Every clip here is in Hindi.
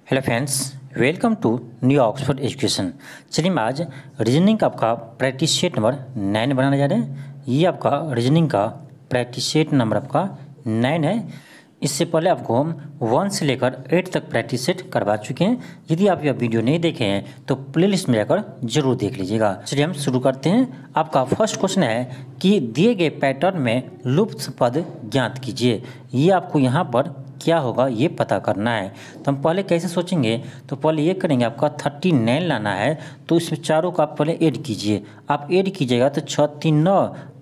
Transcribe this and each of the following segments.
Hello friends, welcome to New Oxford Education. चलिए हम आज रीजनिंग का आपका प्रैक्टिस सेट नंबर 9 बनाने जा रहे हैं। ये आपका रीजनिंग का प्रैक्टिस सेट नंबर आपका 9 है। इससे पहले आपको हम 1 से लेकर 8 तक प्रैक्टिस सेट करवा चुके हैं। यदि आप यह वीडियो नहीं देखे हैं तो प्लेलिस्ट में जाकर जरूर देख लीजिएगा। चलिए हम शुरू करते हैं। आपका फर्स्ट क्वेश्चन है कि दिए गए पैटर्न में लुप्त पद ज्ञात कीजिए। ये आपको यहाँ पर क्या होगा ये पता करना है। तो हम पहले कैसे सोचेंगे, तो पहले ये करेंगे, आपका 39 लाना है तो इसमें चारों का आप पहले ऐड कीजिए। आप ऐड कीजिएगा तो 6 3 9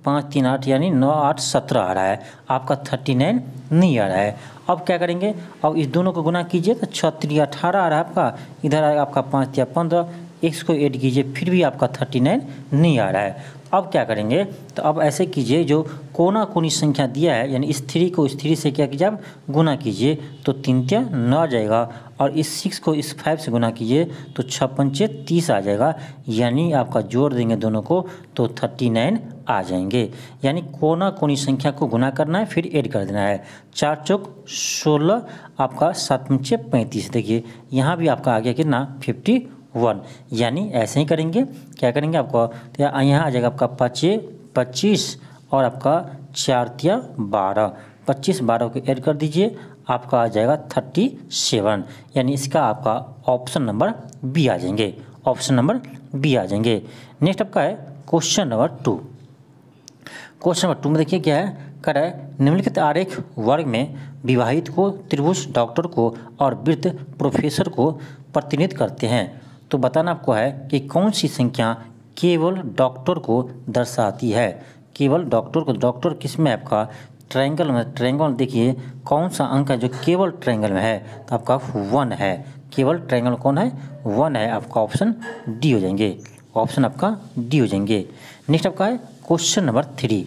5 3 8 यानी 9 8 17 आ रहा है, आपका 39 नहीं आ रहा है। अब क्या करेंगे, अब इस दोनों को गुना कीजिए तो 6 3 18 आ रहा है आपका, इधर आएगा आपका 5 या 15, इसको ऐड कीजिए फिर भी आपका 39 नहीं आ रहा है। अब क्या करेंगे, तो अब ऐसे कीजिए, जो कोना कोनी संख्या दिया है यानी इस 3 को इस 3 से क्या कीजिए, आप गुना कीजिए तो 3 3 9 आ जाएगा, और इस 6 को इस 5 से गुना कीजिए तो 6 5 30 आ जाएगा, यानी आपका जोड़ देंगे दोनों को तो 39 आ जाएंगे। यानी कोना कोनी संख्या को गुना करना है फिर ऐड कर देना है। 4 चौक 16, आपका 7 5 35। देखिए यहाँ भी आपका आ गया कितना 51, यानी ऐसे ही करेंगे। क्या करेंगे, आपको तो यहाँ आ जाएगा आपका 5 25 और आपका 4 तिया 12, 25 12 को ऐड कर दीजिए, आपका आ जाएगा 37, यानी इसका आपका ऑप्शन नंबर बी आ जाएंगे। ऑप्शन नंबर बी आ जाएंगे। नेक्स्ट आपका है क्वेश्चन नंबर 2। क्वेश्चन नंबर 2 में देखिए क्या है, कर है निम्नलिखित आरेख वर्ग में विवाहित को, त्रिभुज डॉक्टर को और वृद्ध प्रोफेसर को प्रतिनिधित्व करते हैं। तो बताना आपको है कि कौन सी संख्या केवल डॉक्टर को दर्शाती है। केवल डॉक्टर को, डॉक्टर किस में आपका ट्रायंगल में, ट्रायंगल देखिए कौन सा अंक है जो केवल ट्रायंगल में है, तो आपका 1 है। केवल ट्रायंगल कौन है, 1 है, आपका ऑप्शन डी हो जाएंगे। ऑप्शन आपका डी हो जाएंगे। नेक्स्ट आपका है क्वेश्चन नंबर 3।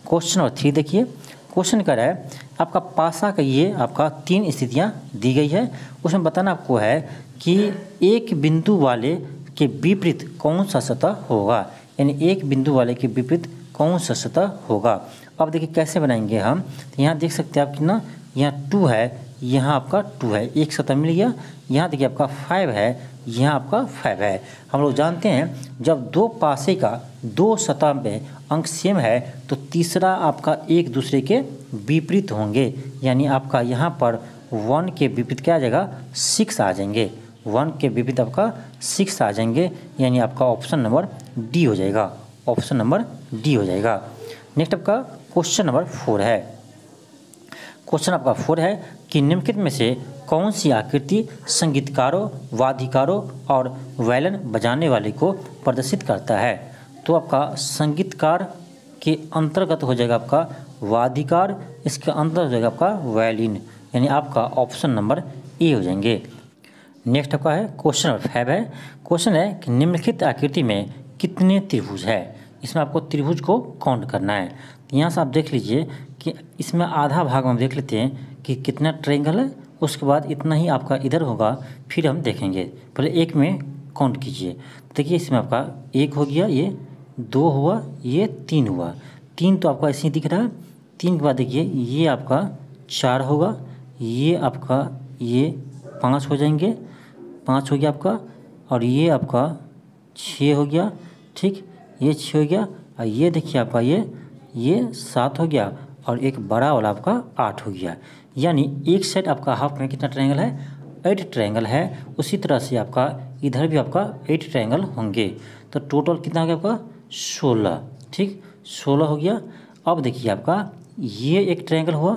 क्वेश्चन नंबर 3 देखिए, क्वेश्चन कर रहा है आपका पासा का, ये आपका 3 स्थितियाँ दी गई है। उसमें बताना आपको है कि एक बिंदु वाले के विपरीत कौन सा सतह होगा, यानी एक बिंदु वाले के विपरीत कौन सा सतह होगा। अब देखिए कैसे बनाएंगे हम, तो यहाँ देख सकते हैं आप कि ना, यहाँ 2 है, यहाँ आपका 2 है, एक सतह मिल गया। यहाँ देखिए आपका 5 है, यहाँ आपका 5 है। हम लोग जानते हैं जब दो पासे का दो सतह में अंक सेम है तो तीसरा आपका एक दूसरे के विपरीत होंगे, यानी आपका यहाँ पर 1 के विपरीत क्या आ जाएगा, 6 आ जाएंगे। 1 के विपरीत आपका 6 आ जाएंगे, यानी आपका ऑप्शन नंबर डी हो जाएगा। ऑप्शन नंबर डी हो जाएगा। नेक्स्ट आपका क्वेश्चन नंबर 4 है। क्वेश्चन आपका 4 है कि निम्नलिखित में से कौन सी आकृति संगीतकारों, वाद्यकारों और वायलिन बजाने वाले को प्रदर्शित करता है। तो आपका संगीतकार के अंतर्गत हो जाएगा आपका वाद्यकार, इसके अंतर्गत हो जाएगा आपका वायलिन, यानी आपका ऑप्शन नंबर ए हो जाएंगे। नेक्स्ट आपका है क्वेश्चन नंबर 5 है। क्वेश्चन है कि निम्नलिखित आकृति में कितने त्रिभुज है। इसमें आपको त्रिभुज को काउंट करना है। यहाँ से आप देख लीजिए कि इसमें आधा भाग में हम देख लेते हैं कि कितना ट्रायंगल है, उसके बाद इतना ही आपका इधर होगा, फिर हम देखेंगे। पहले एक में काउंट कीजिए। देखिए इसमें आपका 1 हो गया, ये 2 हुआ, ये 3 हुआ। 3 तो आपका ऐसे ही दिख रहा है। 3 के बाद देखिए ये आपका 4 होगा, ये आपका ये 5 हो जाएंगे, 5 हो गया आपका, और ये आपका 6 हो गया। ठीक, ये 6 हो गया, और ये देखिए आपका ये 7 हो गया, और एक बड़ा वाला आपका 8 हो गया। यानी एक साइड आपका हाफ में कितना ट्रायंगल है, 8 ट्रायंगल है। उसी तरह से आपका इधर भी आपका 8 ट्रायंगल होंगे। तो टोटल कितना हो गया आपका 16। ठीक, 16 हो गया। अब देखिए आपका ये एक ट्रायंगल हुआ,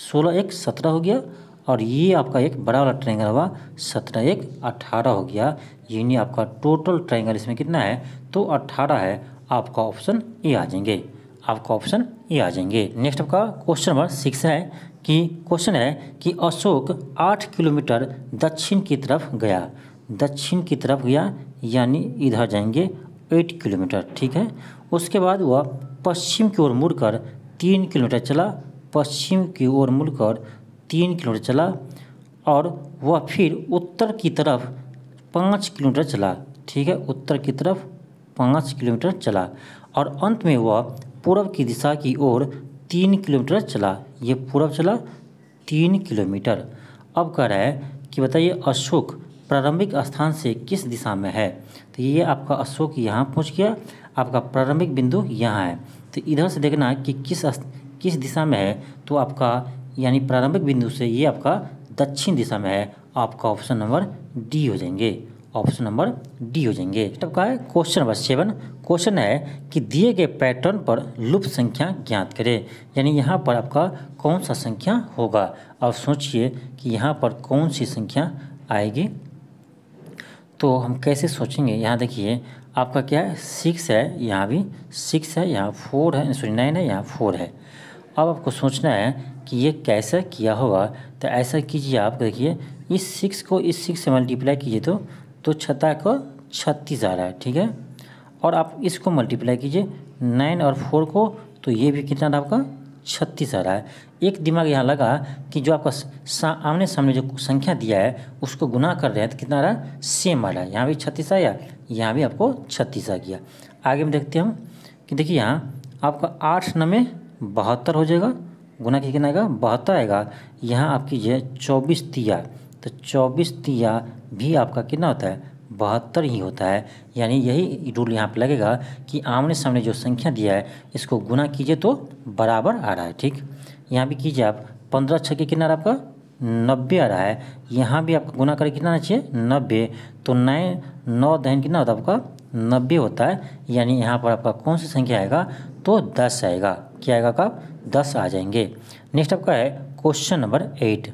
16 एक 17 हो गया, और ये आपका एक बड़ा वाला ट्रायंगल हुआ, 17 एक 18 हो गया। यानी आपका टोटल ट्रायंगल इसमें कितना है, तो 18 है। आपका ऑप्शन ए आ जाएंगे। आपका ऑप्शन ए आ जाएंगे। नेक्स्ट आपका क्वेश्चन नंबर 6 है कि क्वेश्चन है कि अशोक 8 किलोमीटर दक्षिण की तरफ गया। दक्षिण की तरफ गया यानी इधर जाएंगे 8 किलोमीटर। ठीक है, उसके बाद वह पश्चिम की ओर मुड़कर 3 किलोमीटर चला। पश्चिम की ओर मुड़कर 3 किलोमीटर चला, और वह फिर उत्तर की तरफ 5 किलोमीटर चला। ठीक है, उत्तर की तरफ 5 किलोमीटर चला, और अंत में वह पूर्व की दिशा की ओर 3 किलोमीटर चला। ये पूर्व चला 3 किलोमीटर। अब कह रहा है कि बताइए अशोक प्रारंभिक स्थान से किस दिशा में है। तो ये आपका अशोक यहाँ पहुँच गया, आपका प्रारंभिक बिंदु यहाँ है। तो इधर से देखना कि किस दिशा में है, तो आपका यानी प्रारंभिक बिंदु से ये आपका दक्षिण दिशा में है। आपका ऑप्शन नंबर डी हो जाएंगे, ऑप्शन नंबर डी हो जाएंगे। आपका है क्वेश्चन नंबर 7। क्वेश्चन है कि दिए गए पैटर्न पर लुप्त संख्या ज्ञात करें। यानी यहाँ पर आपका कौन सा संख्या होगा। अब सोचिए कि यहाँ पर कौन सी संख्या आएगी। तो हम कैसे सोचेंगे, यहाँ देखिए आपका क्या है 6 है, यहाँ भी 6 है, यहाँ 4 है, सॉरी 9 है, यहाँ 4 है। अब आपको सोचना है कि ये कैसे किया होगा। तो ऐसा कीजिए, आप देखिए इस 6 को इस 6 से मल्टीप्लाई कीजिए तो 6 को 36 आ रहा है, ठीक है। और आप इसको मल्टीप्लाई कीजिए 9 और 4 को, तो ये भी कितना था आपका 36 आ रहा है। एक दिमाग यहाँ लगा कि जो आपका आमने सामने जो संख्या दिया है उसको गुना कर रहे हैं तो कितना आ रहा है, सेम आ रहा है। यहाँ भी 36 आया, यहाँ भी आपको 36 आ गया। आगे में देखते हैं हम कि देखिए यहाँ आपका 8 9 72 हो जाएगा, गुना कितना आएगा 72 आएगा। यहाँ आप कीजिए 24 तिया, तो 24 तिया भी आपका कितना होता है 72 ही होता है। यानी यही रूल यहाँ पे लगेगा कि आमने सामने जो संख्या दिया है इसको गुना कीजिए तो बराबर आ रहा है, ठीक। यहाँ भी कीजिए आप 15 छक्के कितना आ रहा है आपका 90 आ रहा है। यहाँ भी आपका गुना करके कितना आना चाहिए 90, तो 9 दहन कितना होता है आपका 90 होता है। यानी यहाँ पर आपका कौन सी संख्या आएगा, तो 10 आएगा। क्या आएगा का 10 आ जाएंगे। नेक्स्ट आपका है क्वेश्चन नंबर 8।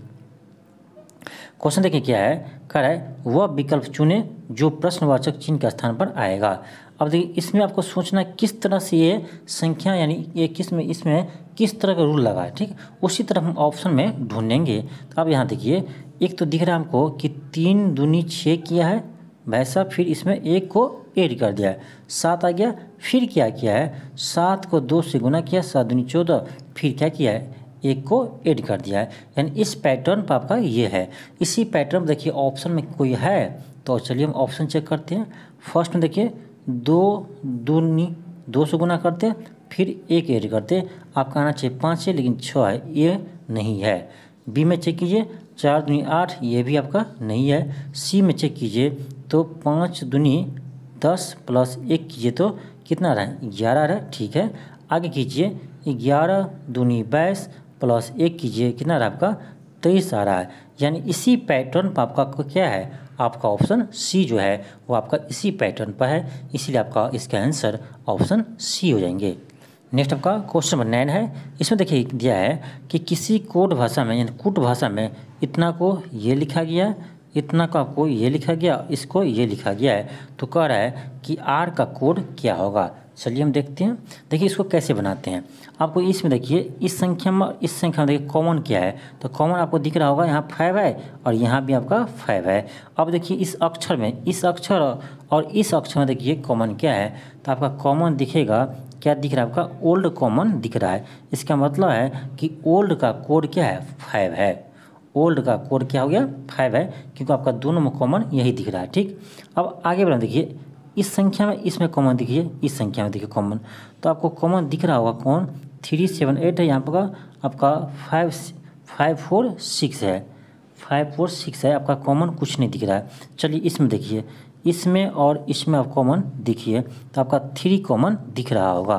क्वेश्चन देखिए क्या है, कह रहा है वह विकल्प चुने जो प्रश्नवाचक चिन्ह के स्थान पर आएगा। अब देखिए इसमें आपको सोचना किस तरह से ये संख्या यानी ये इसमें किस तरह का रूल लगा है, ठीक। उसी तरह हम ऑप्शन में ढूंढेंगे। तो अब यहाँ देखिए एक तो दिख रहा है हमको कि 3 दूनी 6 किया है वैसा, फिर इसमें 1 को ऐड कर दिया है 7 आ गया। फिर क्या किया है 7 को 2 से गुना किया, 7 दूनी 14, फिर क्या किया है 1 को ऐड कर दिया है। यानी इस पैटर्न पर आपका ये है। इसी पैटर्न में देखिए ऑप्शन में कोई है, तो चलिए हम ऑप्शन चेक करते हैं। फर्स्ट में देखिए 2 दूनी 2 से गुना करते हैं, फिर 1 ऐड करते हैं। आपका आना चाहिए 5 है लेकिन 6 है, ये नहीं है। बी में चेक कीजिए 4 दूनी 8, ये भी आपका नहीं है। सी में चेक कीजिए तो 5 दूनी 10 प्लस 1 कीजिए तो कितना आ रहा है 11 आ रहा है, ठीक है। आगे कीजिए 11 दूनी 22 प्लस 1 कीजिए कितना आ रहा है आपका 23 आ रहा है। यानी इसी पैटर्न पर आपका क्या है, आपका ऑप्शन सी जो है वो आपका इसी पैटर्न पर है, इसीलिए आपका इसका आंसर ऑप्शन सी हो जाएंगे। नेक्स्ट आपका क्वेश्चन नंबर 9 है। इसमें देखिए दिया है कि किसी कोड भाषा में यानी कूट भाषा में इतना को ये लिखा गया, इतना को आपको ये लिखा गया, इसको ये लिखा गया है। तो कह रहा है कि आर का कोड क्या होगा। चलिए हम देखते हैं। देखिए इसको कैसे बनाते हैं। आपको इसमें देखिए इस संख्या में देखिए कॉमन क्या है, तो कॉमन आपको दिख रहा होगा यहाँ 5 है और यहाँ भी आपका 5 है। अब देखिए इस अक्षर में इस अक्षर और इस अक्षर में देखिए कॉमन क्या है, तो आपका कॉमन दिखेगा क्या दिख रहा है आपका ओल्ड कॉमन दिख रहा है। इसका मतलब है कि ओल्ड का कोड क्या है 5 है। ओल्ड का कोड क्या हो गया 5 है, क्योंकि आपका दोनों में कॉमन यही दिख रहा है, ठीक। अब आगे बढ़ा देखिए इस संख्या में इसमें कॉमन दिखिए, इस संख्या में देखिए कॉमन, तो आपको कॉमन दिख रहा होगा कौन 3 7 8 है। यहाँ पर आपका 5 4 6 है, 5 4 6 है। आपका कॉमन कुछ नहीं दिख रहा है। चलिए इसमें देखिए, इसमें और इसमें आप कॉमन दिखिए तो आपका 3 कॉमन दिख रहा होगा।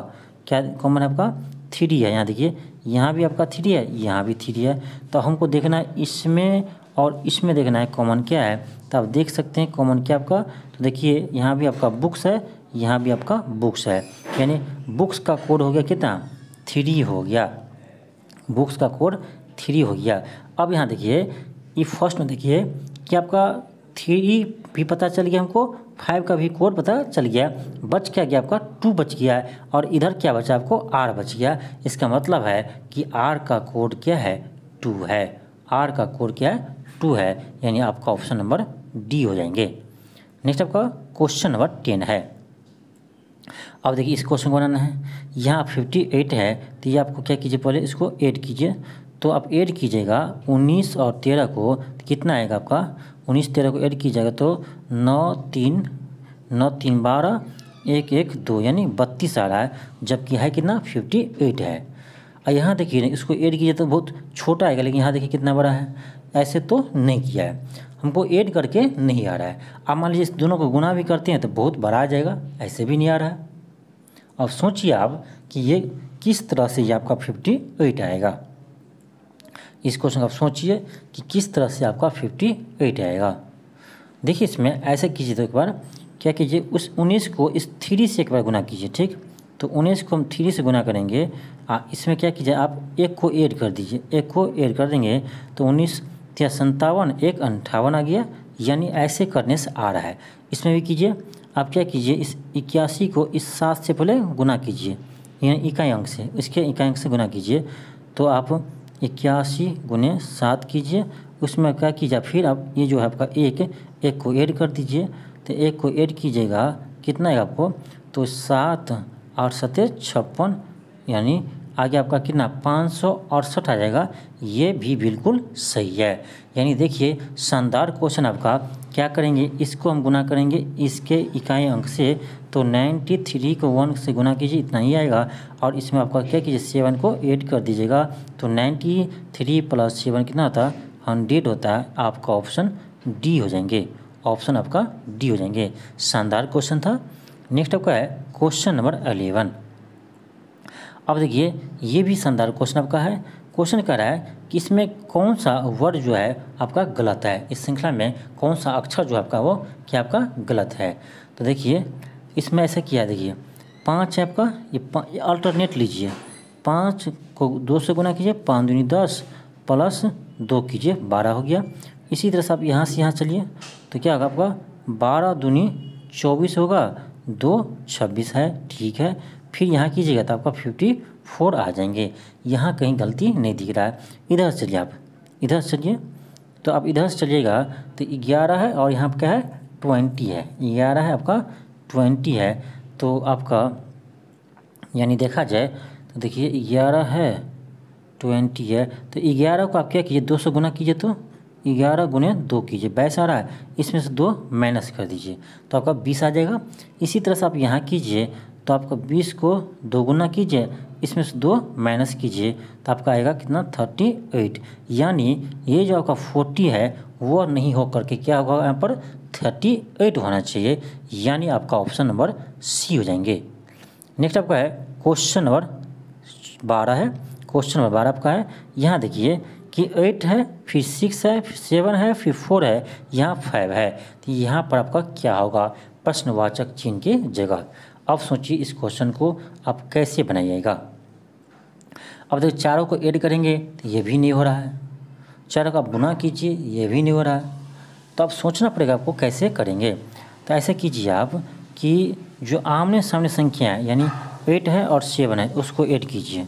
क्या कॉमन है आपका 3 है। यहाँ देखिए यहाँ भी आपका 3 है, यहाँ भी 3 है। तो हमको देखना है इसमें और इसमें देखना है कॉमन क्या है। तो आप देख सकते हैं कॉमन क्या आपका, तो देखिए यहाँ भी आपका बुक्स है, यहाँ भी आपका बुक्स है। यानी बुक्स का कोड हो गया कितना 3 हो गया, बुक्स का कोड 3 हो गया। अब यहाँ देखिए ये फर्स्ट में देखिए कि आपका 3 भी पता चल गया हमको, 5 का भी कोड पता चल गया। बच क्या गया आपका 2 बच गया है, और इधर क्या बचा आपको R बच गया। इसका मतलब है कि R का कोड क्या है 2 है। R का कोड क्या है 2 है। यानी आपका ऑप्शन नंबर डी हो जाएंगे। नेक्स्ट आपका क्वेश्चन नंबर 10 है। अब देखिए इस क्वेश्चन को बनाना है। यहाँ 58 है, तो ये आपको क्या कीजिए पहले इसको ऐड कीजिए। तो आप ऐड कीजिएगा 19 और 13 को, तो कितना आएगा आपका 19 13 को ऐड कीजिएगा तो 9 3 12 1 1 2 यानी 32 आ रहा है, जबकि है कितना 58 है। और यहाँ देखिए इसको ऐड कीजिए तो बहुत छोटा आएगा, लेकिन यहाँ देखिए कितना बड़ा है, ऐसे तो नहीं किया है। हमको ऐड करके नहीं आ रहा है। अब मान लीजिए इस दोनों को गुना भी करते हैं तो बहुत बड़ा आ जाएगा, ऐसे भी नहीं आ रहा है। अब सोचिए आप कि ये किस तरह से ये आपका 58 आएगा। इस क्वेश्चन का आप सोचिए कि किस तरह से आपका 58 आएगा। देखिए इसमें ऐसे कीजिए, तो एक बार क्या कीजिए, उस 19 को इस 3 से एक बार गुना कीजिए, ठीक। तो 19 को हम 3 से गुना करेंगे, इसमें क्या कीजिए, आप एक को ऐड कर दीजिए, एक को ऐड कर देंगे तो 19 या 57, 1 58 आ गया, यानी ऐसे करने से आ रहा है। इसमें भी कीजिए, आप क्या कीजिए, इस 81 को इस 7 से पहले गुना कीजिए, यानी इकाई अंक से, इसके इकाई अंक से गुना कीजिए, तो आप 81 गुने 7 कीजिए, उसमें क्या कीजिए, फिर आप ये जो है आपका एक को ऐड कर दीजिए, तो एक को ऐड कीजिएगा, कितना है आपको, तो 7 और 7 56, यानी आगे आपका कितना 568 आ जाएगा। ये भी बिल्कुल सही है। यानी देखिए शानदार क्वेश्चन आपका, क्या करेंगे, इसको हम गुना करेंगे इसके इकाई अंक से, तो 93 को 1 से गुना कीजिए, इतना ही आएगा, और इसमें आपका क्या कीजिए 7 को ऐड कर दीजिएगा, तो 93 + 7 कितना होता है, 100 होता है। आपका ऑप्शन डी हो जाएंगे, ऑप्शन आपका डी हो जाएंगे। शानदार क्वेश्चन था। नेक्स्ट आपका है क्वेश्चन नंबर 11। अब देखिए ये भी शानदार क्वेश्चन आपका है। क्वेश्चन कह रहा है कि इसमें कौन सा वर्ड जो है आपका गलत है, इस श्रृंखला में कौन सा अक्षर जो है आपका वो क्या आपका गलत है। तो देखिए इसमें ऐसा किया, देखिए 5 है आपका, ये अल्टरनेट लीजिए, 5 को 2 से गुना कीजिए, 5 दूनी 10 + 2 कीजिए, 12 हो गया। इसी तरह से आप यहाँ से यहाँ चलिए, तो क्या होगा आपका 12 दूनी 24 होगा, 2 26 है, ठीक है। फिर यहाँ कीजिएगा तो आपका 54 आ जाएंगे। यहाँ कहीं गलती नहीं दिख रहा है। इधर से चलिए, आप इधर से चलिए, तो आप इधर से चलिएगा तो 11 है, और यहाँ पर क्या है 20 है, 11 है आपका 20 है, तो आपका यानी देखा जाए तो देखिए 11 है 20 है, तो 11 को आप क्या कीजिए 2 से गुना कीजिए, तो 11 गुने 2 कीजिए, 22 आ रहा है, इसमें से 2 माइनस कर दीजिए तो आपका 20 आ जाएगा। इसी तरह से आप यहाँ कीजिए, तो आपका 20 को 2 गुना कीजिए, इसमें से 2 माइनस कीजिए, तो आपका आएगा कितना 38। यानी ये जो आपका 40 है वो नहीं हो करके क्या होगा, यहाँ पर 38 होना चाहिए, यानी आपका ऑप्शन नंबर सी हो जाएंगे। नेक्स्ट आपका है क्वेश्चन नंबर 12 है। क्वेश्चन नंबर 12 आपका है, यहाँ देखिए कि 8 है, फिर 6 है, फिर 7 है, फिर 4 है, यहाँ 5 है, तो यहाँ पर आपका क्या होगा, प्रश्नवाचक चिन्ह की जगह। अब सोचिए इस क्वेश्चन को आप कैसे बनाइएगा। अब देखिए चारों को ऐड करेंगे तो ये भी नहीं हो रहा है, चारों का गुना कीजिए, ये भी नहीं हो रहा है, तो अब सोचना पड़ेगा आपको कैसे करेंगे। तो ऐसे कीजिए आप कि जो आमने सामने संख्या है, यानी 8 है और 7 है, उसको ऐड कीजिए,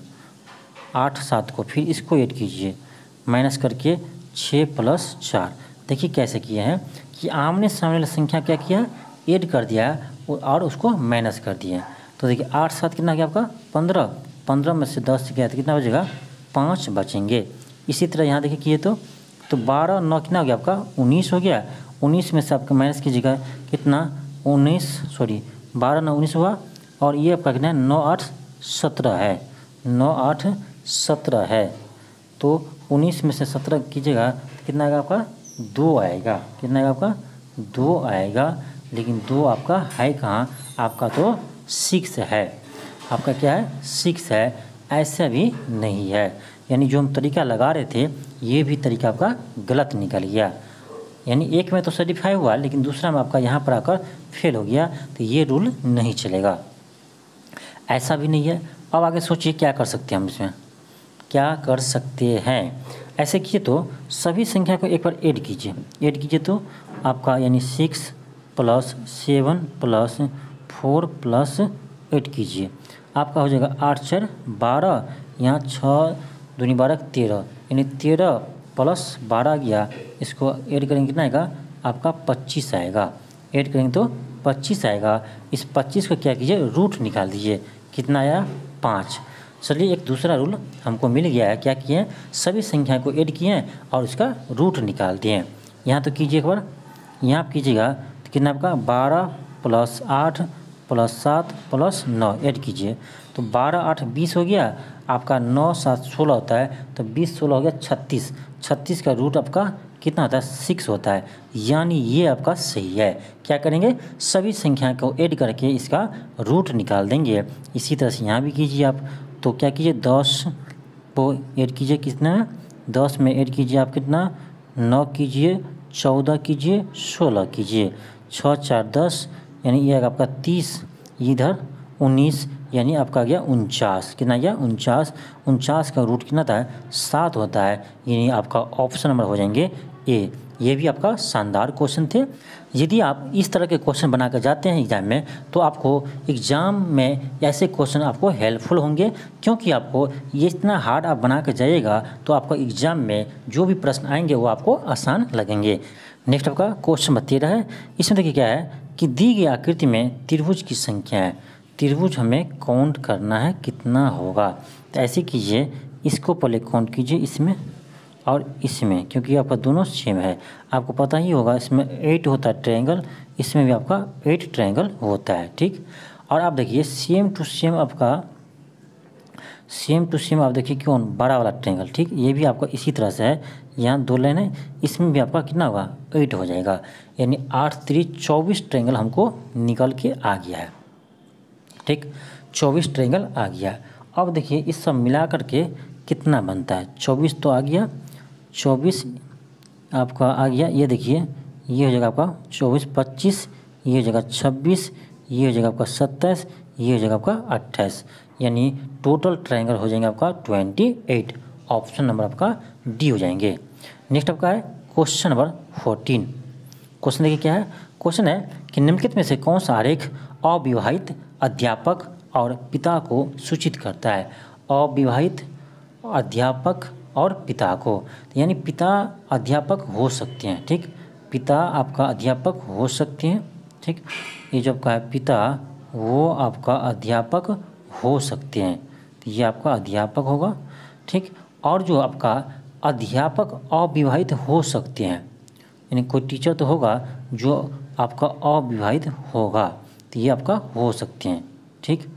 8 7 को, फिर इसको ऐड कीजिए, माइनस करके 6 + 4। देखिए कैसे किए हैं कि आमने सामने वाली संख्या क्या किया, ऐड कर दिया और उसको माइनस कर दिया। तो देखिए 8 7 कितना गया आपका 15, 15 में से 10 गया तो कितना बचेगा 5 बचेंगे। इसी तरह यहाँ देखिए किए तो 12 9 कितना हो गया आपका 19 हो गया, 19 में से आपका माइनस कीजिएगा कितना 12 9 19 हुआ, और ये आपका कितना 9 8 17 है, 9 8 17 है, तो 19 में से 17 कीजिएगा तो कितना आएगा आपका 2 आएगा, कितना आएगा आपका 2 आएगा। लेकिन 2 आपका है कहाँ, आपका तो 6 है, आपका क्या है 6 है, ऐसा भी नहीं है। यानी जो हम तरीका लगा रहे थे ये भी तरीका आपका गलत निकल गया, यानी एक में तो सर्टिफाई हुआ लेकिन दूसरा में आपका यहाँ पर आकर फेल हो गया, तो ये रूल नहीं चलेगा, ऐसा भी नहीं है। अब आगे सोचिए क्या कर सकते हैं हम इसमें, क्या कर सकते हैं। ऐसे किए तो सभी संख्या को एक बार ऐड कीजिए, तो आपका यानी 6 + 7 + 4 + 8 कीजिए, आपका हो जाएगा 8 4 12, यहाँ 6 दूनी 12 13, यानी 13 + 12 गया, इसको ऐड करेंगे कितना आएगा आपका 25 आएगा, ऐड करेंगे तो 25 आएगा। इस 25 को क्या कीजिए रूट निकाल दीजिए, कितना आया 5। चलिए एक दूसरा रूल हमको मिल गया है, क्या किए हैं सभी संख्या को ऐड किए हैं और इसका रूट निकाल दिए। यहाँ तो कीजिए एक बार, यहाँ आप कीजिएगा तो कितना आपका 12 + 8 + 7 + 9 ऐड कीजिए, तो 12 8 20 हो गया, आपका 9 7 16 होता है, तो 20 16 हो गया 36, 36 का रूट आपका कितना होता है 6 होता है, यानी ये आपका सही है। क्या करेंगे, सभी संख्या को ऐड करके इसका रूट निकाल देंगे। इसी तरह से यहाँ भी कीजिए आप, तो क्या कीजिए 10 को ऐड कीजिए, कितना 10 में ऐड कीजिए आप कितना 9 कीजिए, 14 कीजिए, 16 कीजिए, 6 4 10 यानी ये आपका 30, इधर 19 यानी आपका आ गया 49। कितना गया 49। 49 का रूट कितना था 7 होता है, यानी आपका ऑप्शन नंबर हो जाएंगे ए। ये भी आपका शानदार क्वेश्चन थे। यदि आप इस तरह के क्वेश्चन बना कर जाते हैं एग्जाम में, तो आपको एग्ज़ाम में ऐसे क्वेश्चन आपको हेल्पफुल होंगे, क्योंकि आपको ये इतना हार्ड आप बना कर जाइएगा तो आपका एग्ज़ाम में जो भी प्रश्न आएंगे वो आपको आसान लगेंगे। नेक्स्ट आपका क्वेश्चन नंबर 13 है। इसमें देखिए क्या है कि दी गई आकृति में त्रिभुज की संख्या है, त्रिभुज हमें काउंट करना है कितना होगा। तो ऐसे कीजिए, इसको पहले काउंट कीजिए इसमें और इसमें, क्योंकि आपका दोनों सेम है। आपको पता ही होगा इसमें 8 होता है ट्रायंगल, इसमें भी आपका 8 ट्रायंगल होता है, ठीक। और आप देखिए सेम टू सेम आप देखिए कौन बड़ा वाला ट्रायंगल, ठीक, ये भी आपका इसी तरह से है। यहाँ 2 लाइन है, इसमें भी आपका कितना होगा 8 हो जाएगा, यानी 8 3 24 ट्रायंगल हमको निकल के आ गया है, ठीक, 24 ट्रायंगल आ गया। अब देखिए इस सब मिला करके कितना बनता है, 24 तो आ गया, 24 आपका आ गया, ये देखिए ये हो जाएगा आपका 24 25, ये हो जाएगा 26, ये हो जाएगा आपका 27, ये हो जाएगा आपका 28, यानी टोटल ट्रायंगल हो जाएंगे आपका 28। ऑप्शन नंबर आपका डी हो जाएंगे। नेक्स्ट आपका है क्वेश्चन नंबर 14। क्वेश्चन देखिए क्या है, क्वेश्चन है कि निम्नलिखित में से कौन सा आरेख अविवाहित अध्यापक और पिता को सूचित करता है। अविवाहित अध्यापक और पिता को, यानी पिता अध्यापक हो सकते हैं, ठीक, पिता आपका अध्यापक हो सकते हैं, ठीक। ये जो आपका है पिता, वो आपका अध्यापक हो सकते हैं, तो ये आपका अध्यापक होगा, ठीक। और जो आपका अध्यापक अविवाहित हो सकते हैं, यानी कोई टीचर तो होगा जो आपका अविवाहित होगा, तो ये आपका हो सकते हैं, ठीक।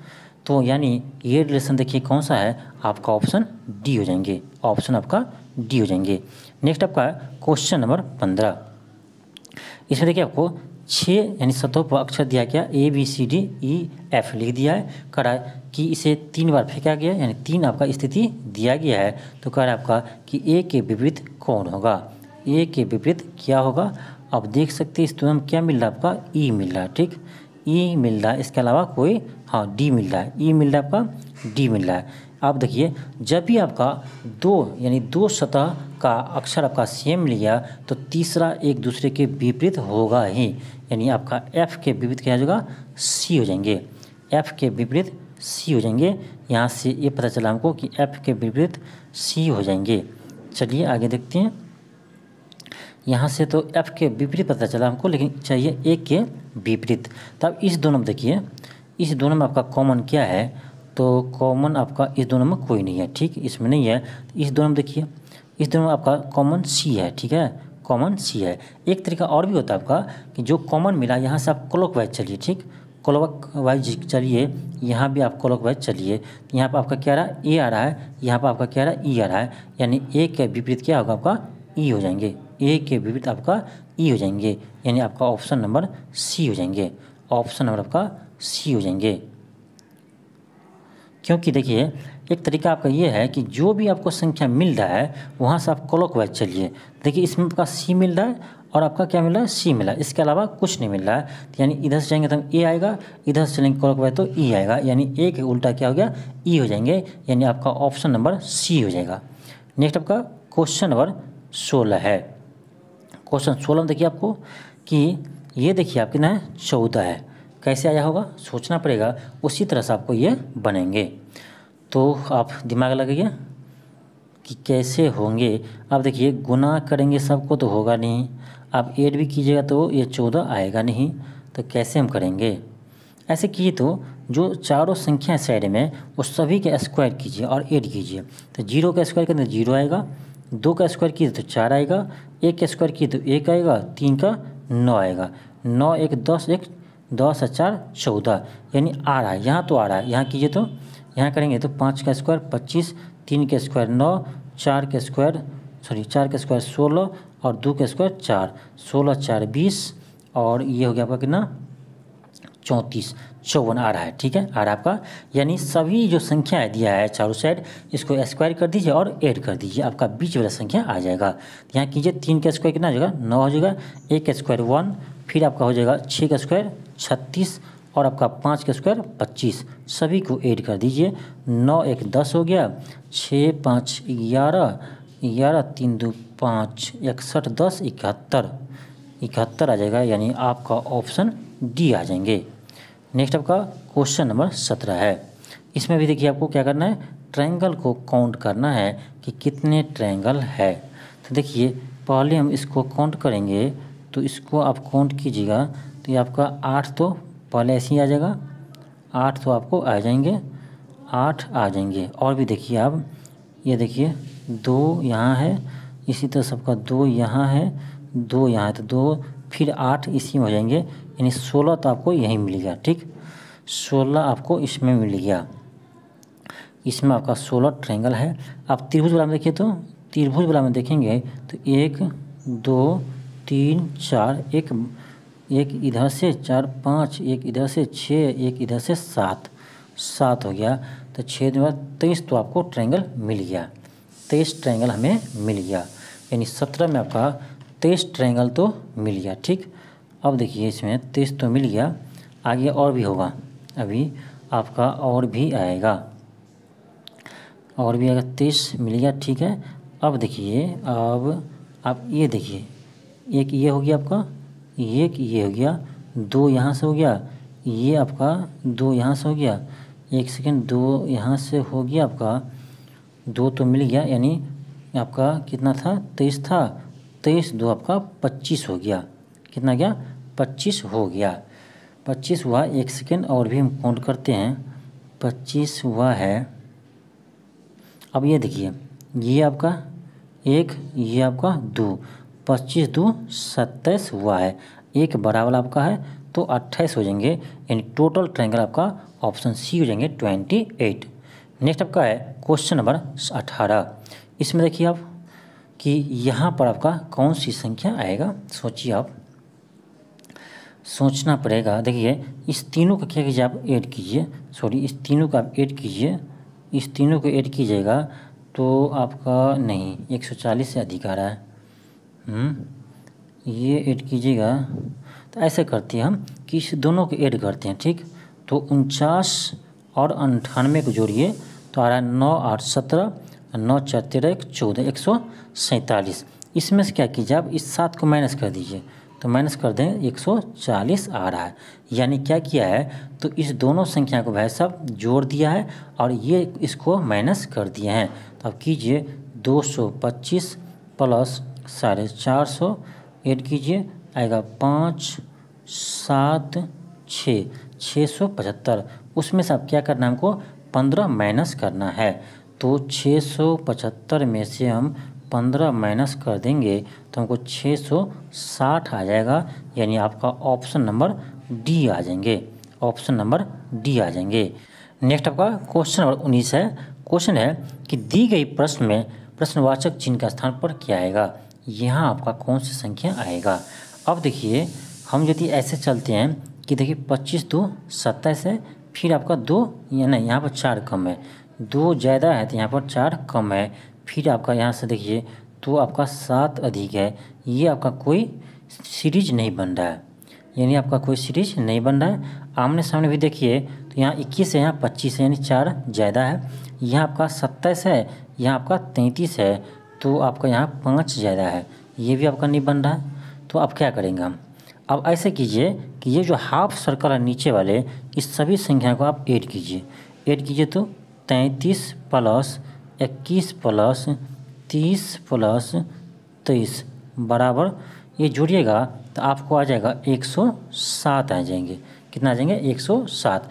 तो यानी ये रिलेशन देखिए कौन सा है, आपका ऑप्शन डी हो जाएंगे, ऑप्शन आपका डी हो जाएंगे। नेक्स्ट आपका क्वेश्चन नंबर 15। इसमें देखिए आपको 6 यानी सतहों पर अक्षर दिया गया ABCDEF लिख दिया है, कह रहा है कि इसे 3 बार फेंका गया, यानी 3 आपका स्थिति दिया गया है। तो कह रहा है आपका कि ए के विपरीत कौन होगा, ए के विपरीत क्या होगा। आप देख सकते हैं इस तुरंत क्या मिल रहा है आपका ई मिल रहा है, ठीक, ई मिल रहा है, इसके अलावा कोई हाँ डी मिल रहा है, ई मिल रहा है आपका डी मिल रहा है। आप देखिए जब भी आपका 2 यानी 2 सतह का अक्षर आपका सेम लिया तो तीसरा एक दूसरे के विपरीत होगा ही, यानी आपका एफ के विपरीत क्या हो जाएगा सी हो जाएंगे, एफ के विपरीत सी हो जाएंगे। यहाँ से ये पता चला हमको कि एफ के विपरीत सी हो जाएंगे। चलिए आगे देखते हैं। यहाँ से तो एफ के विपरीत पता चला हमको, लेकिन चाहिए ए के विपरीत। तब इस दोनों में देखिए, इस दोनों में आपका कॉमन क्या है, तो कॉमन आपका इस दोनों में कोई नहीं है, ठीक, इसमें नहीं है। इस दोनों में देखिए, इस दोनों में आपका कॉमन सी है, ठीक है, कॉमन सी है। एक तरीका और भी होता है आपका कि जो कॉमन मिला यहाँ से आप क्लॉकवाइज चलिए, ठीक, क्लॉकवाइज चलिए, यहाँ भी आप क्लॉकवाइज चलिए। यहाँ पर आपका क्या रहा ए आ रहा है, यहाँ पर आपका क्या रहा ई आ रहा है, यानी ए के विपरीत क्या होगा आपका ई हो जाएंगे, ए के विपरीत आपका ई हो जाएंगे, यानी आपका ऑप्शन नंबर सी हो जाएंगे, ऑप्शन नंबर आपका सी हो जाएंगे। क्योंकि देखिए एक तरीका आपका ये है कि जो भी आपको संख्या मिल रहा है वहाँ से आप क्लॉकवाइज चलिए। देखिए इसमें आपका सी मिल रहा है और आपका क्या मिल रहा है सी मिला है, इसके अलावा कुछ नहीं मिल रहा है। तो यानी इधर से जाएंगे तो ए आएगा, इधर से चलेंगे क्लॉकवाइज तो ई आएगा, यानी ए के उल्टा क्या हो गया ई हो जाएंगे, यानी आपका ऑप्शन नंबर सी हो जाएगा। नेक्स्ट आपका क्वेश्चन नंबर 16 है। क्वेश्चन 16 में देखिए आपको कि ये देखिए आप कितना है 14 है, कैसे आया होगा सोचना पड़ेगा, उसी तरह से आपको ये बनेंगे। तो आप दिमाग लगाइए कि कैसे होंगे। आप देखिए गुना करेंगे सबको तो होगा नहीं, आप ऐड भी कीजिएगा तो ये 14 आएगा नहीं, तो कैसे हम करेंगे। ऐसे कीजिए तो जो चारों संख्या साइड में उस सभी के स्क्वायर कीजिए और ऐड कीजिए। तो 0 का स्क्वायर करें तो 0 आएगा, 2 का स्क्वायर कीजिए तो 4 आएगा, 1 का स्क्वायर कीजिए तो 1 आएगा, 3 का 9 आएगा, 9 1 10 1 10 और 4 14, यानी आ रहा है, यहाँ तो आ रहा है। यहाँ कीजिए तो यहाँ करेंगे तो 5 का स्क्वायर 25, 3 का स्क्वायर 9, 4 का स्क्वायर 16 और 2 का स्क्वायर 4, 16 4 20 और ये हो गया आपका कितना 34 54 आ रहा है। ठीक है, आ रहा है आपका, यानी सभी जो संख्या दिया है चारों साइड इसको स्क्वायर कर दीजिए और ऐड कर दीजिए, आपका बीच वाला संख्या आ जाएगा। यहाँ कीजिए 3 का स्क्वायर कितना हो जाएगा 9 हो जाएगा, 1 का स्क्वायर 1, फिर आपका हो जाएगा 6 का स्क्वायर 36 और आपका 5 का स्क्वायर 25, सभी को ऐड कर दीजिए। 9 1 10 हो गया, 6 5 11, 11 3 2 5, 61 10 71 आ जाएगा, यानी आपका ऑप्शन डी आ जाएंगे। नेक्स्ट आपका क्वेश्चन नंबर 17 है। इसमें भी देखिए आपको क्या करना है, ट्रायंगल को काउंट करना है कि कितने ट्रायंगल है। तो देखिए पहले हम इसको काउंट करेंगे, तो इसको आप काउंट कीजिएगा तो ये आपका 8 तो पहले ऐसे ही आ जाएगा, 8 तो आपको आ जाएंगे, 8 आ जाएंगे। और भी देखिए आप, ये देखिए 2 यहाँ है, इसी तरह सबका 2 यहाँ है, 2 यहाँ है, तो 2 फिर 8 इसी में हो जाएंगे, यानी 16 तो आपको यहीं मिल गया। ठीक, 16 आपको इसमें मिल गया, इसमें आपका 16 ट्रायंगल है। आप त्रिभुज वाला में देखिए, तो त्रिभुज वाला में देखेंगे तो 1 2 3 4, एक इधर से 4 5, एक इधर से 6, एक इधर से 7 हो गया, तो 6 के बाद 23 तो आपको ट्रायंगल मिल गया, 23 ट्रायंगल हमें मिल गया, यानी 17 में आपका 23 ट्रायंगल तो मिल गया। ठीक, अब देखिए इसमें 23 तो मिल गया, आगे और भी होगा, अभी आपका और भी आएगा, और भी आएगा, 23 मिल गया। ठीक है, अब देखिए, अब आप ये देखिए, एक ये हो गया आपका, एक ये हो गया, 2 यहाँ से हो गया, ये आपका 2 यहाँ से हो गया, 1 सेकेंड, 2 यहाँ से हो गया आपका, 2 तो मिल गया, यानी आपका कितना था 23 था, 23 2 आपका 25 हो गया, कितना गया 25 हो गया, 25 हुआ। 1 सेकेंड और भी हम काउंट करते हैं, 25 हुआ है। अब ये देखिए, ये आपका 1, ये आपका 2, 25 2 27 हुआ है, एक बड़ा वाला आपका है तो 28 हो जाएंगे, यानी टोटल ट्रायंगल आपका ऑप्शन सी हो जाएंगे 28। नेक्स्ट आपका है क्वेश्चन नंबर 18। इसमें देखिए आप कि यहाँ पर आपका कौन सी संख्या आएगा, सोचिए आप, सोचना पड़ेगा। देखिए इस तीनों का क्या कीजिए आप ऐड कीजिए, सॉरी इस तीनों का आप ऐड कीजिए, इस तीनों को ऐड कीजिएगा तो आपका नहीं 140 से अधिक आ रहा है, ये ऐड कीजिएगा। तो ऐसे करते हैं हम कि इस दोनों को ऐड करते हैं। ठीक, तो 49 और 98 को जोड़िए तो आ रहा है 9 8 17, 9 4 13 1 14, 147। इसमें से क्या कीजिए आप इस 7 को माइनस कर दीजिए, तो माइनस कर दें 140 आ रहा है, यानी क्या किया है तो इस दोनों संख्या को भाई साहब जोड़ दिया है और ये इसको माइनस कर दिए हैं। तो आप कीजिए 225 प्लस 450 ऐड कीजिए, आएगा 5 7 6 675। उसमें से आप क्या करना है, हमको 15 माइनस करना है, तो 675 में से हम 15 माइनस कर देंगे तो हमको 660 आ जाएगा, यानी आपका ऑप्शन नंबर डी आ जाएंगे, ऑप्शन नंबर डी आ जाएंगे। नेक्स्ट आपका क्वेश्चन नंबर 19 है। क्वेश्चन है कि दी गई प्रश्न में प्रश्नवाचक चिन्ह का स्थान पर क्या आएगा, यहाँ आपका कौन सी संख्या आएगा। अब देखिए हम यदि ऐसे चलते हैं कि देखिए 25 2 27 है, फिर आपका 2 या नहीं यहाँ पर 4 कम है, 2 ज़्यादा है तो यहाँ पर 4 कम है, फिर आपका यहाँ से देखिए तो आपका 7 अधिक है, ये आपका कोई सीरीज नहीं बन रहा है, यानी आपका कोई सीरीज नहीं बन रहा है। आमने सामने भी देखिए तो यहाँ 21 है, यहाँ 25 है, यानी 4 ज़्यादा है, यहाँ आपका 27 है, यहाँ आपका 33 है, तो आपका यहाँ 5 ज़्यादा है, ये भी आपका नहीं बन रहा है। तो अब क्या करेंगे हम, अब ऐसे कीजिए कि ये जो हाफ सर्कल है नीचे वाले, इस सभी संख्या को आप ऐड कीजिए तो 33 प्लस 21 प्लस 30 प्लस 23 बराबर, ये जोड़िएगा तो आपको आ जाएगा 107 आ जाएंगे, कितना आ जाएंगे 107।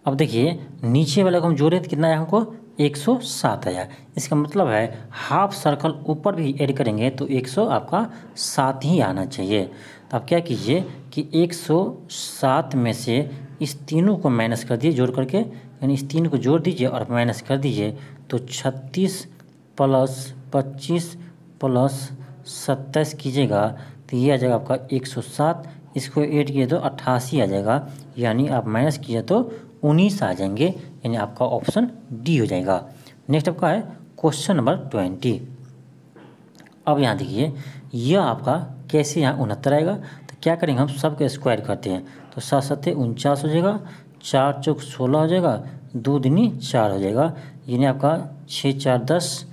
अब देखिए नीचे वाले को हम जोड़े तो कितना आया हमको 107 आया, इसका मतलब है हाफ सर्कल ऊपर भी ऐड करेंगे तो 100 आपका 7 ही आना चाहिए। तो आप क्या कीजिए कि 107 में से इस तीनों को माइनस कर दिए जोड़ करके, यानी इस तीनों को जोड़ दीजिए और माइनस कर दीजिए, तो 36 प्लस 25 प्लस 27 कीजिएगा तो ये आ जाएगा आपका 107, इसको 8 किए तो 88 आ जाएगा, यानी आप माइनस कीजिए तो 19 आ जाएंगे, यानी आपका ऑप्शन डी हो जाएगा। नेक्स्ट आपका है क्वेश्चन नंबर 20। अब यहाँ देखिए यह आपका कैसे यहाँ 69 आएगा, तो क्या करेंगे हम सबके स्क्वायर करते हैं, तो 7 7 49 हो जाएगा, 4 चौक 16 हो जाएगा, 2 दूनी 4 हो जाएगा, यानी आपका 6 4 10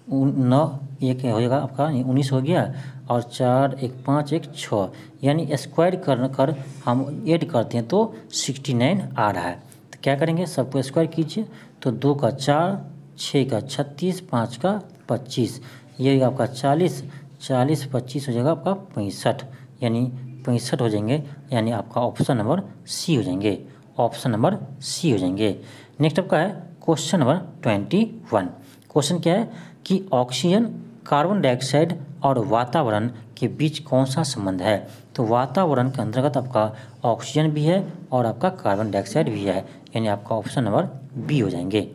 9 1 हो जाएगा आपका 19 हो गया, और 4 1 5 1 6, यानी स्क्वायर कर हम ऐड करते हैं तो 69 आ रहा है। तो क्या करेंगे सबको स्क्वायर कीजिए, तो 2 का 4, 6 का 36, 5 का 25, ये आपका 40 40 25 हो जाएगा आपका 65, यानी 65 हो जाएंगे, यानी आपका ऑप्शन नंबर सी हो जाएंगे, ऑप्शन नंबर सी हो जाएंगे। नेक्स्ट आपका है क्वेश्चन नंबर 21। क्वेश्चन क्या है कि ऑक्सीजन, कार्बन डाइऑक्साइड और वातावरण के बीच कौन सा संबंध है। तो वातावरण के अंतर्गत आपका ऑक्सीजन भी है और आपका कार्बन डाइऑक्साइड भी है, यानी आपका ऑप्शन नंबर बी हो जाएंगे।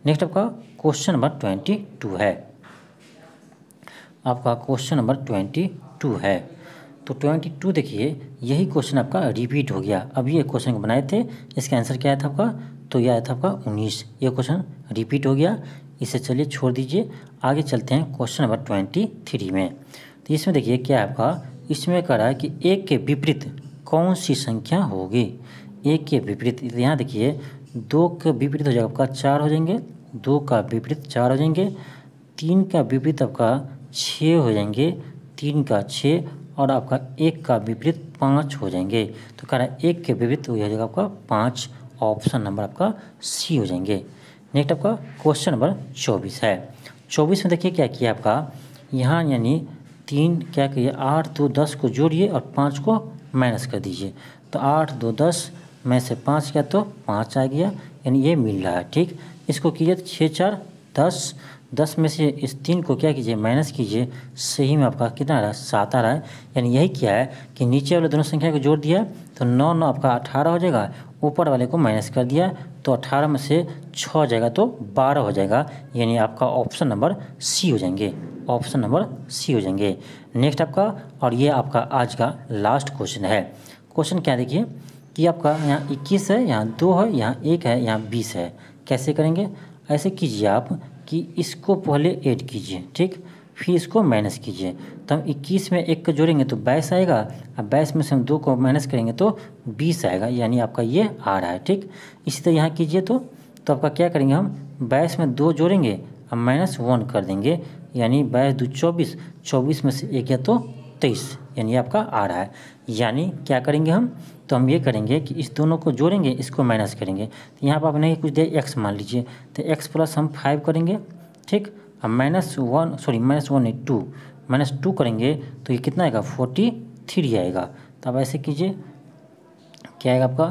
नेक्स्ट आपका क्वेश्चन नंबर 22 है, आपका क्वेश्चन नंबर 22 है। तो 22 देखिए यही क्वेश्चन आपका रिपीट हो गया, अभी ये क्वेश्चन बनाए थे, इसका आंसर क्या आया था आपका, तो यह आया था आपका 19, ये क्वेश्चन रिपीट हो गया, इसे चलिए छोड़ दीजिए, आगे चलते हैं क्वेश्चन नंबर 23 में। तो इसमें देखिए क्या आपका, इसमें कह रहा है कि एक के विपरीत कौन सी संख्या होगी, एक के विपरीत, यहाँ देखिए 2 के विपरीत हो जाएगा आपका 4 हो जाएंगे, 2 का विपरीत 4 हो जाएंगे, 3 का विपरीत आपका 6 हो जाएंगे, 3 का 6, और आपका 1 का विपरीत 5 हो जाएंगे। तो कह रहा है 1 के विपरीत हो जाएगा आपका 5, ऑप्शन नंबर आपका सी हो जाएंगे। नेक्स्ट आपका क्वेश्चन नंबर 24 है। 24 में देखिए क्या किया आपका, यहाँ यानी 3 क्या करिए 8 2 10 को जोड़िए और 5 को माइनस कर दीजिए, तो 8 2 10 में से 5 किया तो 5 आ गया, यानी ये मिल रहा है। ठीक, इसको कीजिए तो 6 4 10, 10 में से इस 3 को क्या कीजिए माइनस कीजिए, सही में आपका कितना आ रहा है 7 आ रहा है, यानी यही क्या है कि नीचे वाले दोनों संख्या को जोड़ दिया तो 9 9 आपका 18 हो जाएगा, ऊपर वाले को माइनस कर दिया तो 18 में से 6 हो जाएगा तो 12 हो जाएगा, यानी आपका ऑप्शन नंबर सी हो जाएंगे, ऑप्शन नंबर सी हो जाएंगे। नेक्स्ट आपका, और ये आपका आज का लास्ट क्वेश्चन है। क्वेश्चन क्या देखिए कि आपका यहाँ 21 है, यहाँ 2 है, यहाँ 1 है, यहाँ 20 है, कैसे करेंगे, ऐसे कीजिए आप कि इसको पहले ऐड कीजिए, ठीक, फिर इसको माइनस कीजिए, तो हम 21 में 1 को जोड़ेंगे तो 22 आएगा, अब 22 में से हम 2 को माइनस करेंगे तो 20 आएगा, यानी आपका ये आ रहा है। ठीक, इसी तरह यहाँ कीजिए तो आपका क्या करेंगे, हम 22 में 2 जोड़ेंगे अब -1 कर देंगे, यानी 22 2 24, 24 में से 1 गया तो 23, यानी आपका आ रहा है। यानी क्या करेंगे हम, तो हम ये करेंगे कि इस दोनों को जोड़ेंगे, इसको माइनस करेंगे, तो यहाँ पर आपने कुछ दे x मान लीजिए, तो x प्लस हम 5 करेंगे, ठीक, अब -2 करेंगे तो ये कितना आएगा 43 आएगा। तो अब ऐसे कीजिए क्या आएगा आपका,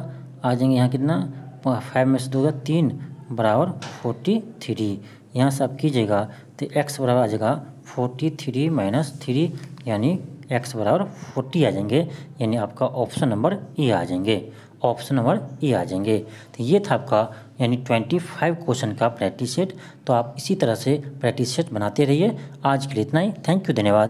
आ जाएंगे यहाँ कितना 5 में से 2 का 3 बराबर 43, यहाँ से आप कीजिएगा तो x बराबर आ जाएगा 43 - 3, यानी x बराबर 40 आ जाएंगे, यानी आपका ऑप्शन नंबर ए आ जाएंगे, ऑप्शन नंबर ए आ जाएंगे। तो ये था आपका यानी 25 क्वेश्चन का प्रैक्टिस सेट। तो आप इसी तरह से प्रैक्टिस सेट बनाते रहिए। आज के लिए इतना ही, थैंक यू, धन्यवाद।